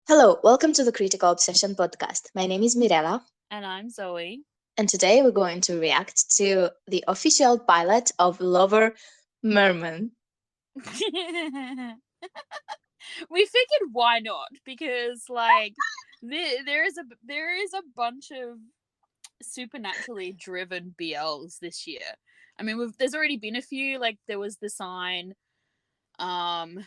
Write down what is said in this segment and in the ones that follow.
Hello, welcome to the Critical Obsession podcast. My name is Mirella, And I'm Zoe. and today we're going to react to the official pilot of Lover Merman. We figured why not? Because there is a bunch of supernaturally driven BLs this year. I mean, there's already been a few. Like there was The Sign. Um,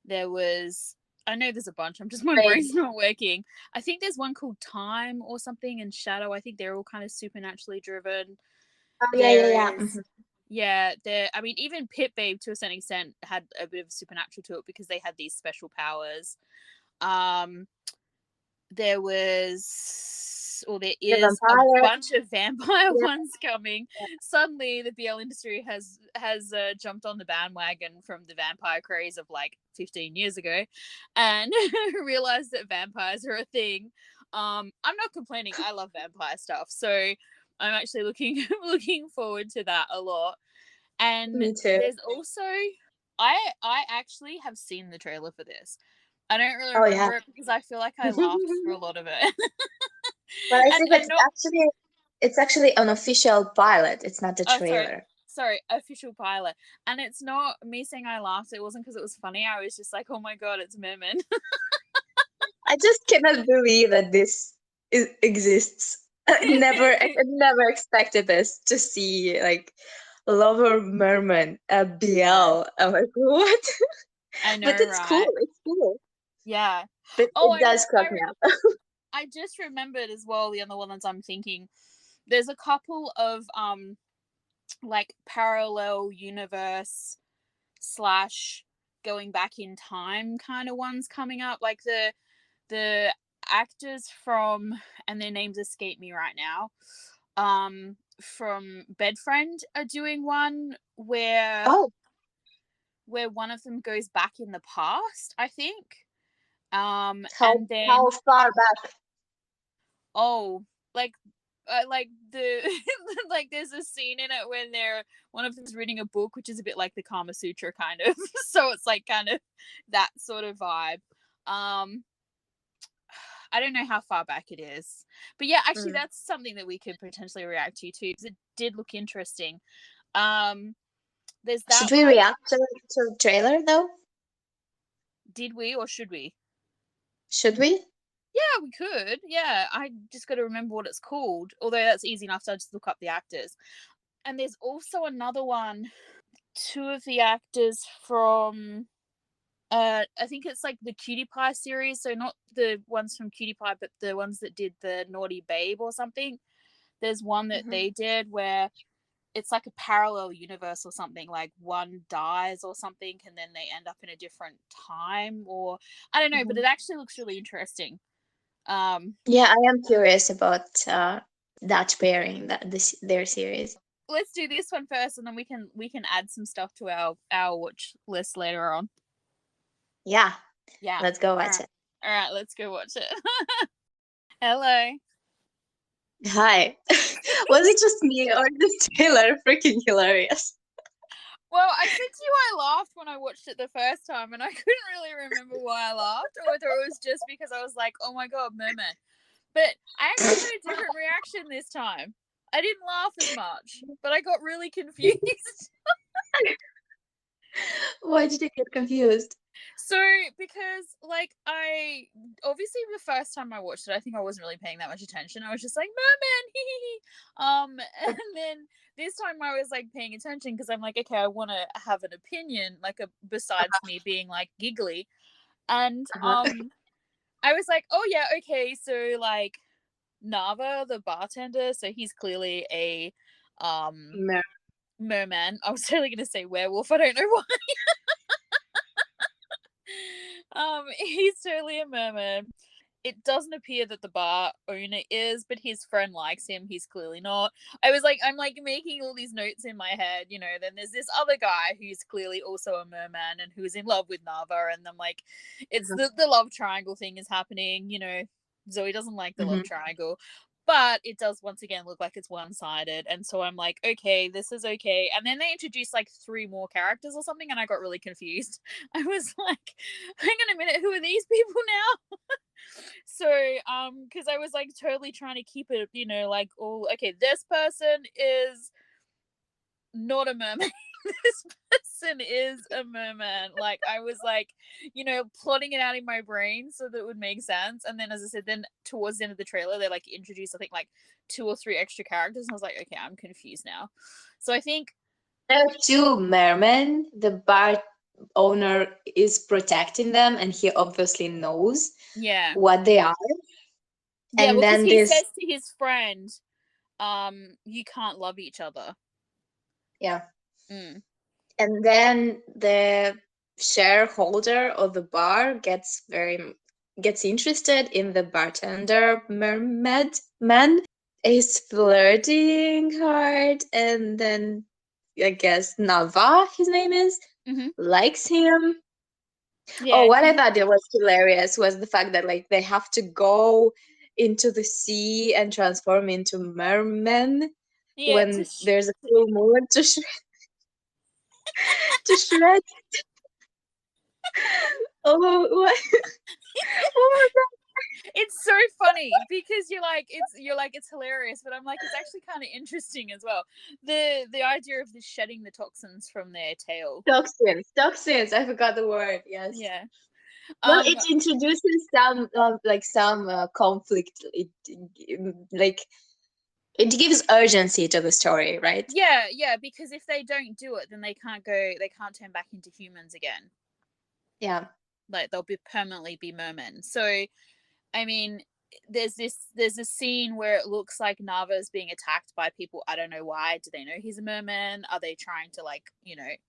there was. I know there's a bunch. My Right. brain's not working. I think there's one called Time or something, and Shadow. I think they're all kind of supernaturally driven. Oh, yeah, There yeah. is, yeah, there. I mean, even Pit Babe to a certain extent had a bit of supernatural to it because they had these special powers. Um, there was, or there The is a vampire. bunch of vampire Yeah. ones coming. Suddenly, the BL industry has jumped on the bandwagon from the vampire craze of like 15 years ago, and realized that vampires are a thing. I'm not complaining. I love vampire stuff, so I'm actually looking forward to that a lot. And Me too. there's also I actually have seen the trailer for this. I don't really Oh, yeah. remember it because I feel like I laughed through a lot of it. But I and think and not it's actually an official pilot. It's not a oh sorry. trailer. Sorry, official pilot. And it's not me saying I laughed. It wasn't because it was funny. I was just like, oh my god, it's Merman. I just cannot believe that exists. I never expected this to see like Lover Merman, a Yeah, BL. I'm like, what? I But know, it's cool. right? It's cool. Yeah. But Oh, it does crack me up. I just remembered as well the other ones I'm thinking. There's a couple of like parallel universe slash going back in time kind of ones coming up, like the actors from, and their names escape me right now, from Bedfriend are doing one Oh, where one of them goes back in the past, I think. how And then, how far back? oh, like like the like there's a scene in it when they're one of them's reading a book which is a bit like the Kama Sutra kind of so it's like kind of that sort of vibe. um I don't know how far back it is, but yeah, actually Mm. that's something that we could potentially react to too because it did look interesting. um there's Should that we one. react to the trailer though? Did we, or should we? Should we? Yeah, we could. Yeah, I just got to remember what it's called, although that's easy enough, so I just look up the actors. And there's also another one. Two of the actors from I think it's like the Cutie Pie series, so not the ones from Cutie Pie, but the ones that did the Naughty Babe or something. There's one that Hmm. they did where it's like a parallel universe or something, like one dies or something and then they end up in a different time, or I don't know, but Hmm. it actually looks really interesting. um Yeah, I am curious about that pairing, their series. let's do this one first and then we can add some stuff to our watch list later on. Yeah, Yeah. let's go All watch right. it. All right, let's go watch it. Hello. Hi. Was it just me or this trailer freaking hilarious? Well, I said to you I laughed when I watched it the first time, and I couldn't really remember why I laughed, or whether it was just because I was like, "Oh my god, Merman." But I actually had a different reaction this time. I didn't laugh as much, but I got really confused. Why did you get confused? So, because like I obviously the first time I watched it, I think I wasn't really paying that much attention. I was just like, "Merman," and then this time I was like paying attention because I'm like, okay, I want to have an opinion, like a besides me being like giggly, and Uh-huh. I was like, oh yeah, okay, so like Nava, the bartender, so he's clearly a um No. merman. I was totally gonna say werewolf. I don't know why. He's totally a merman. It doesn't appear that the bar owner is, but his friend likes him. He's clearly not. I'm like making all these notes in my head, you know. Then there's this other guy who's clearly also a merman and who's in love with Nava, and I'm like, it's Uh-huh. the love triangle thing is happening, you know. Zoe doesn't like the love Mhm. triangle, But it does once again look like it's one-sided, and so I'm like, okay, this is okay. And then they introduced like 3 more characters or something, and I got really confused. I was like, hang on a minute, who are these people now? So, because I was like totally trying to keep it, like, oh, okay, this person is not a mermaid. This person is a merman. Like, I was like, plotting it out in my brain so that it would make sense. And then, as I said, then towards the end of the trailer, they like introduced, I think, like 2 or 3 extra characters. And I was like, okay, I'm confused now. So I think, There are two mermen. The bar owner is protecting them, and he obviously knows yeah. what they are. Yeah, And well, because then he this, says to his friend, you can't love each other. yeah. Mm. And then the shareholder of the bar gets interested in the bartender mermaid man, is flirting hard, and then I guess Nava, his name is, Mm-hmm. likes him. Oh, Yeah, what I thought it was hilarious was the fact that like they have to go into the sea and transform into mermen yeah, when there's a full moon to shred. Oh, what? Oh my it's so funny because you're like it's hilarious, but I'm like it's actually kind of interesting as well. The idea of the shedding the toxins from their tail. God. Toxins. I forgot the word. Yes. Yeah. Well, Um. it introduces some like some conflict. Like it gives urgency to the story, right? Yeah. Yeah. Because if they don't do it, then they can't go. They can't turn back into humans again. Yeah. Like they'll be permanently be mermen. So I mean, there's a scene where it looks like Nava's being attacked by people. I don't know why. Do they know he's a merman? Are they trying to like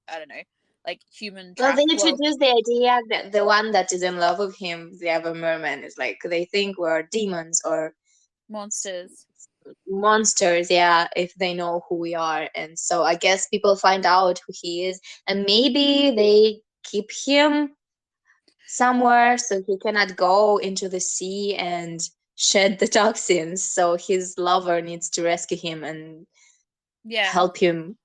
I don't know, like human Well, they traffic? Well, introduce the idea that the one that is in love with him, the other merman, is like they think we're demons or monsters. monsters, yeah, if they know who we are. And so I guess people find out who he is, and maybe they keep him somewhere so he cannot go into the sea and shed the toxins. So his lover needs to rescue him and Yeah. help him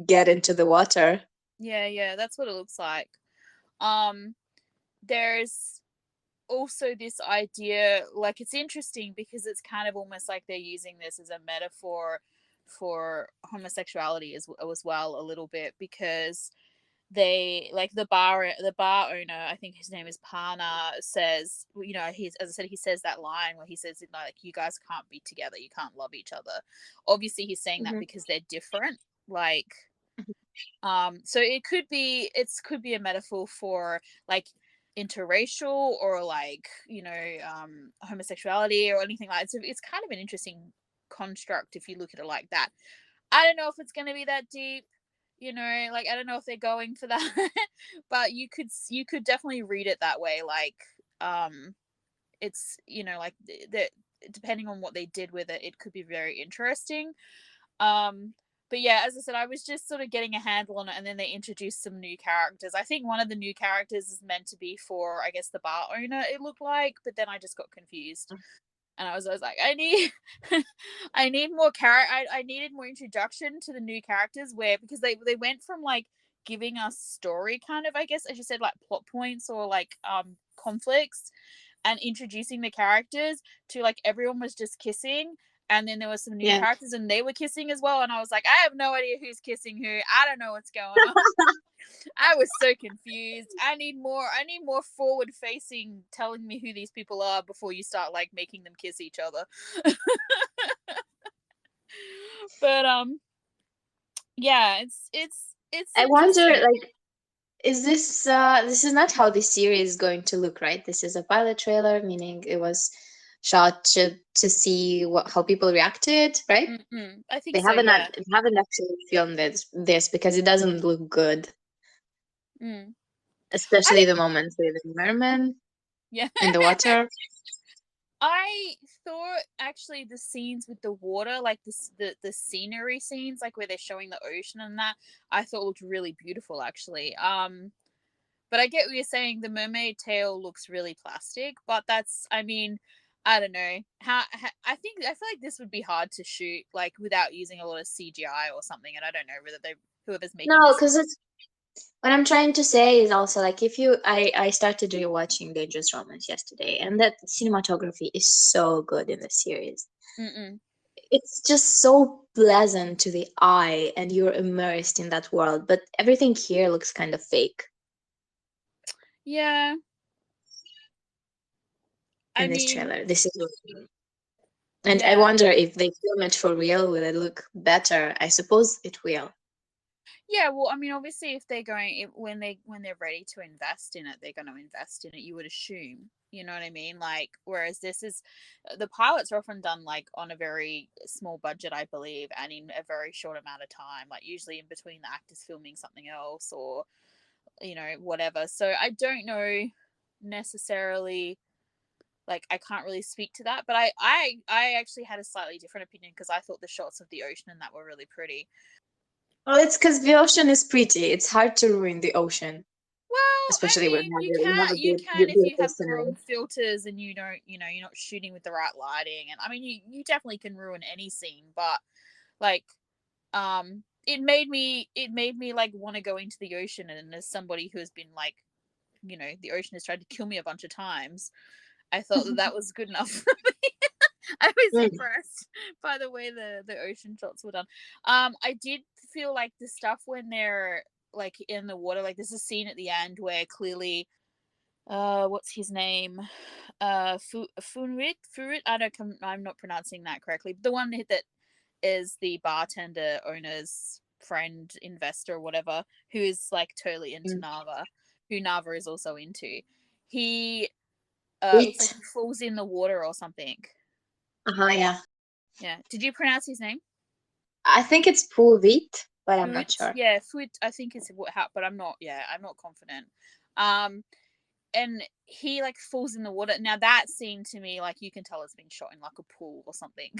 get into the water. Yeah, yeah, that's what it looks like. Um, there's also this idea, like it's interesting because it's kind of almost like they're using this as a metaphor for homosexuality as well a little bit because they like the bar owner, I think his name is Pana, says, he's, as I said, he says that line where he says, like, you guys can't be together, you can't love each other. Obviously he's saying that Mhm. because they're different, like, so it could be a metaphor for like interracial or like homosexuality or anything like that. So it's kind of an interesting construct if you look at it like that. I don't know if it's going to be that deep, like I don't know if they're going for that, but you could definitely read it that way. Like, it's like the depending on what they did with it, it could be very interesting. Um, but yeah, as I said, I was just sort of getting a handle on it, and then they introduced some new characters. I think one of the new characters is meant to be for, I guess, the bar owner. It looked like, but then I just got confused, and I was like, I need, I need more I needed more introduction to the new characters, where because they went from like giving us story kind of, I guess, as you said, like plot points or like conflicts, and introducing the characters to like everyone was just kissing, and then there were some new Yeah. characters and they were kissing as well, and I was like, I have no idea who's kissing who. I don't know what's going on. I was so confused. I need more forward facing telling me who these people are before you start like making them kiss each other. But yeah, it's I wonder, interesting. like, is this is not how the series is going to look, right? This is a pilot trailer, meaning it was shot to see how people reacted, right? I think so, yeah. They haven't actually filmed this because it doesn't look good, mm. I especially think the moments with the merman yeah. in the water. I thought actually the scenes with the water, like the scenery scenes, like where they're showing the ocean and that, I thought looked really beautiful actually. But I get what you're saying. The mermaid tail looks really plastic, but that's, I mean, I don't know how I feel like this would be hard to shoot like without using a lot of CGI or something, and I don't know whether they whoever's making No, this. because it's what I'm trying to say is also like if you I started rewatching Dangerous Romance yesterday, and that cinematography is so good in the series. Mm-mm. It's just so pleasant to the eye, and you're immersed in that world. But everything here looks kind of fake Yeah, I in this mean, trailer. This is and I yeah, wonder if they film it for real, will it look better? I suppose it will. yeah. Well, I mean, obviously, if they're when they're ready to invest in it, they're going to invest in it. You would assume, you know what I mean? Like, whereas this is the pilots are often done like on a very small budget, I believe, and in a very short amount of time. Like usually in between the actors filming something else or whatever. So I don't know necessarily, like I can't really speak to that, but I actually had a slightly different opinion because I thought the shots of the ocean and that were really pretty. Well, it's because the ocean is pretty. It's hard to ruin the ocean, Well, I especially when mean, you have a you can if you beautiful have the scenery. wrong filters and you don't, you're not shooting with the right lighting, and I mean, you definitely can ruin any scene, but like, it made me like want to go into the ocean, and as somebody who has been like, the ocean has tried to kill me a bunch of times, I thought that that was good enough for me. I was Mm. impressed by the way the ocean shots were done. I did feel like the stuff when they're like in the water, like there's a scene at the end where clearly, what's his name, Furit. I'm not pronouncing that correctly. The one that is the bartender owner's friend, investor, whatever, who is like totally into Mm. Nava, who Nava is also into. He looks like Wheat. he falls in the water or something. Uh-huh, yeah. Yeah. Did you pronounce his name? I think it's pool wheat, but I'm not Fuit. sure. Yeah, Fuit. I think it's how, but I'm not. Yeah, I'm not confident. Um, and he like falls in the water. Now that scene to me, like you can tell it's been shot in like a pool or something.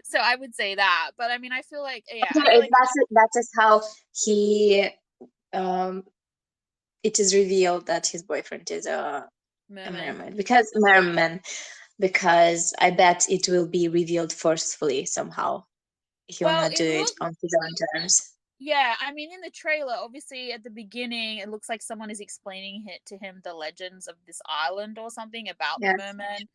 So I would say that. But I mean, I feel like, yeah, I feel like That is how he um it is revealed that his boyfriend is a merman. mermaid because merman because I bet it will be revealed forcefully somehow. He will Well, not do it it looked. on his own terms. Yeah, I mean, in the trailer, obviously at the beginning, it looks like someone is explaining it to him the legends of this island or something about the Yes. merman.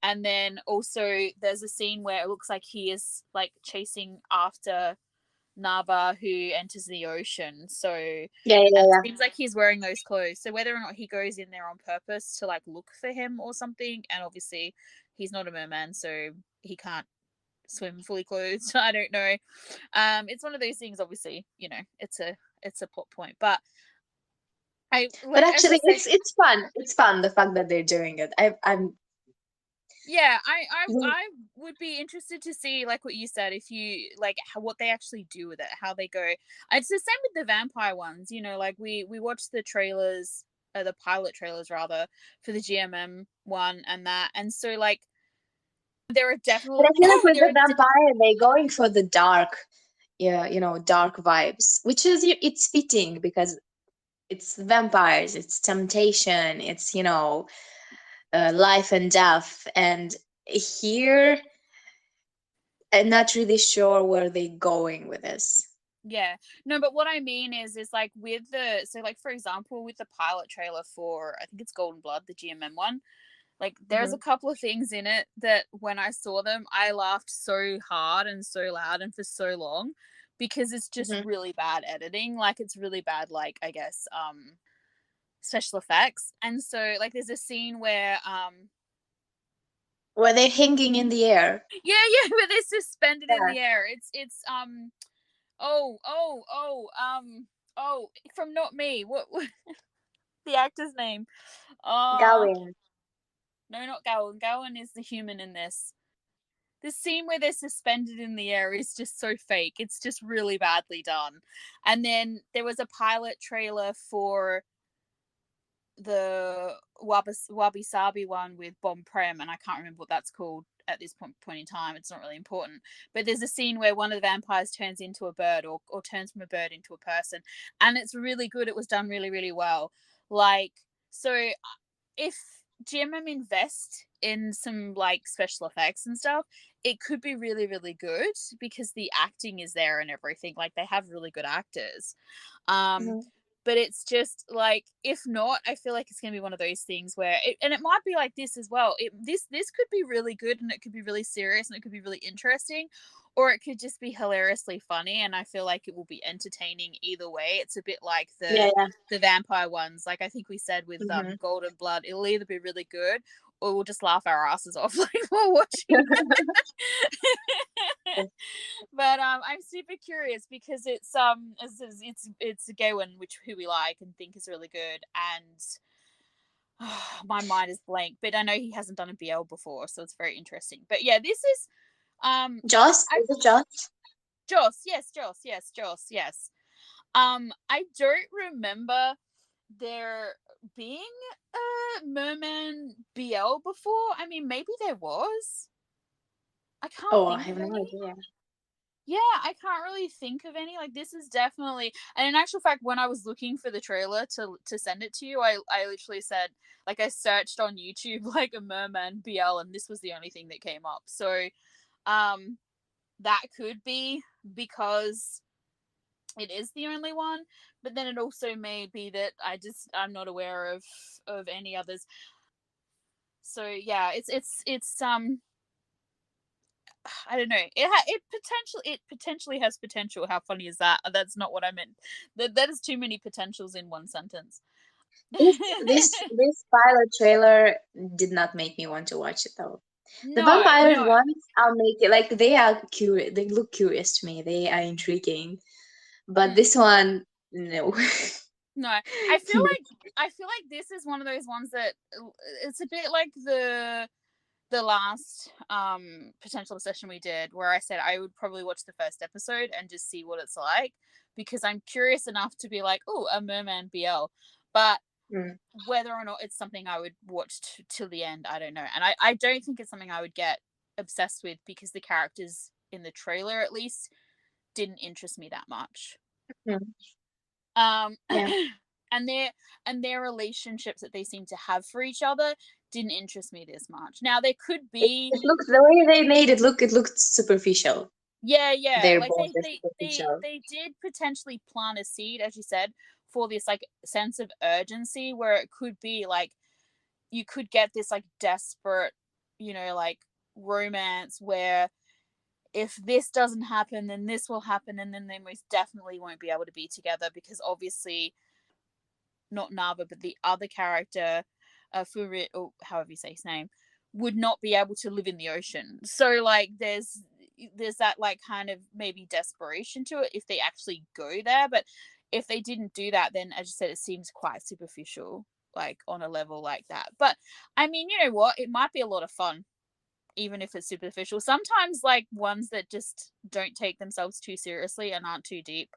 And then also there's a scene where it looks like he is like chasing after Nava, who enters the ocean. So, Yeah, yeah, and it yeah. seems like he's wearing those clothes. So whether or not he goes in there on purpose to like look for him or something, and obviously he's not a merman, so he can't swim fully clothed. I don't know. It's one of those things. Obviously, it's a plot point, but I But like, as I actually, said, it's fun. It's fun the fact that they're doing it. I'm yeah, I would be interested to see like what you said, if you like what they actually do with it, how they go. It's the same with the vampire ones, like we watched the trailers, the pilot trailers rather, for the GMM one and that, and so like there are but I definitely feel like with there the are vampire, they're going for the dark, yeah, dark vibes, which is it's fitting because it's vampires, it's temptation, it's life and death. And here, I'm not really sure where they're going with this. yeah, no, but what I mean is like with the, so like for example with the pilot trailer for, I think it's Golden Blood, the GMM one. Like, there's a Mhm. couple of things in it that when I saw them, I laughed so hard and so loud and for so long because it's just Mhm. really bad editing. Like, it's really bad, like, I guess, special effects. And so, like, there's a scene where, Where they're hanging in the air. yeah, where they're suspended in Yeah. the air. Oh, oh, oh, oh, from Not Me. What the actor's name? Uh, Gawin. no, not Gowan. Gowan is the human in this. The scene where they're suspended in the air is just so fake. It's just really badly done. And then there was a pilot trailer for the Wabi Sabi one with Bon Prem, and I can't remember what that's called at this point in time. It's not really important. But there's a scene where one of the vampires turns into a bird, or turns from a bird into a person. And it's really good. It was done really, really well. Like, so if GMM invest in some like special effects and stuff, it could be really, really good because the acting is there and everything. Like they have really good actors. Um, Mhm. but it's just like if not, I feel like it's gonna be one of those things where and it might be like this as well. This could be really good and it could be really serious and it could be really interesting, or it could just be hilariously funny. And I feel like it will be entertaining either way. It's a bit like Yeah, yeah. the vampire ones. Like I think we said with Mhm. Golden Blood, it'll either be really good or we'll just laugh our asses off like while watching. But I'm super curious because it's a gay one which who we like and think is really good, and my mind is blank. But I know he hasn't done a BL before, so it's very interesting. But yeah, this is Joss? I Is it Joss? Joss, yes. I don't remember there being a Merman BL before. I mean, maybe there was. I can't Oh, I think have of no any. idea. Yeah, I can't really think of any. Like this is definitely, and in actual fact, when I was looking for the trailer to send it to you, I literally said like I searched on YouTube like a Merman BL, and this was the only thing that came up. So, um, that could be because it is the only one, but then it also may be that I'm not aware of any others. So yeah, it's I don't know. It potentially has potential. How funny is that? That's not what I meant. That is too many potentials in one sentence. This this pilot trailer did not make me want to watch it though. The No, vampires no. ones, I'll make it like they are curious. They look curious to me. They are intriguing. But Mm, this one, no. no. I feel like this is one of those ones that it's a bit like the last potential session we did where I said I would probably watch the first episode and just see what it's like because I'm curious enough to be like, oh, a Merman BL. But Mm, whether or not it's something I would watch till the end, I don't know. And I don't think it's something I would get obsessed with because the characters in the trailer, at least, didn't interest me that much. mm, Um, yeah. and their relationships that they seem to have for each other didn't interest me this much. Now there could It, be, it looks the way they made it look. It looked superficial. yeah, They're like both just superficial. they did potentially plant a seed, as you said, for this like sense of urgency where it could be like you could get this like desperate, like romance where if this doesn't happen, then this will happen, and then they most definitely won't be able to be together because obviously not Nava, but the other character, Furit, or however you say his name, would not be able to live in the ocean. So like there's that like kind of maybe desperation to it if they actually go there. But if they didn't do that, then as you said, it seems quite superficial, like on a level like that. But I mean, you know what? It might be a lot of fun even if it's superficial. Sometimes like ones that just don't take themselves too seriously and aren't too deep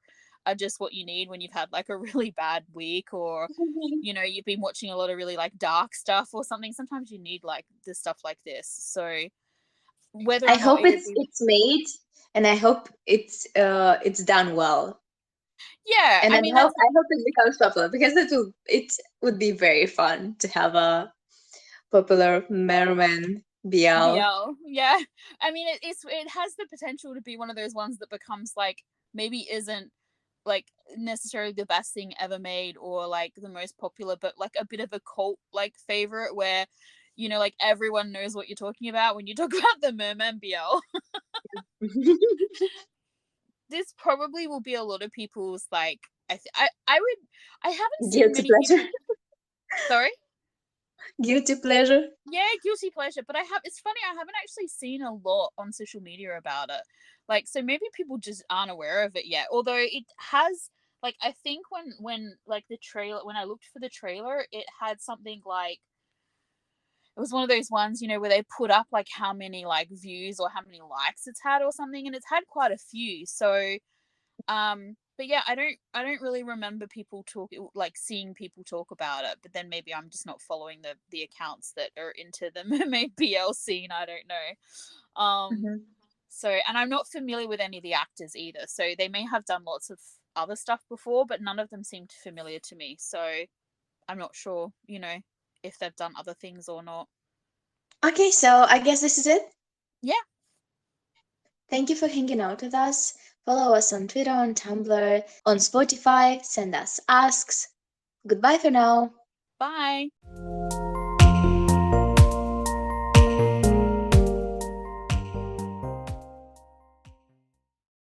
are just what you need when you've had like a really bad week or you've been watching a lot of really like dark stuff or something. Sometimes you need like the stuff like this. So whether I or not hope it would it's be it's made, and I hope it's done well. yeah, And I then mean hope that's I hope it becomes popular because it would be very fun to have a popular Merman BL. BL. Yeah. I mean it has the potential to be one of those ones that becomes like maybe isn't like necessarily the best thing ever made or like the most popular, but like a bit of a cult like favorite where like everyone knows what you're talking about when you talk about the Merman BL. This probably will be a lot of people's like I would I haven't seen Guilty many pleasure. people. Sorry. Guilty pleasure. Yeah, guilty pleasure. But it's funny, I haven't actually seen a lot on social media about it. Like, so maybe people just aren't aware of it yet. Although it has, like, I think when like the trailer, when I looked for the trailer, it had something like it was one of those ones, where they put up like how many like views or how many likes it's had or something, and it's had quite a few. So, but yeah, I don't really remember people talk like seeing people talk about it. But then maybe I'm just not following the accounts that are into the mermaid BL scene. I don't know. Mhm. So and I'm not familiar with any of the actors either. So they may have done lots of other stuff before, but none of them seemed familiar to me. So I'm not sure, if they've done other things or not. Okay, so I guess this is it. Yeah. Thank you for hanging out with us. Follow us on Twitter, on Tumblr, on Spotify. Send us asks. Goodbye for now. Bye.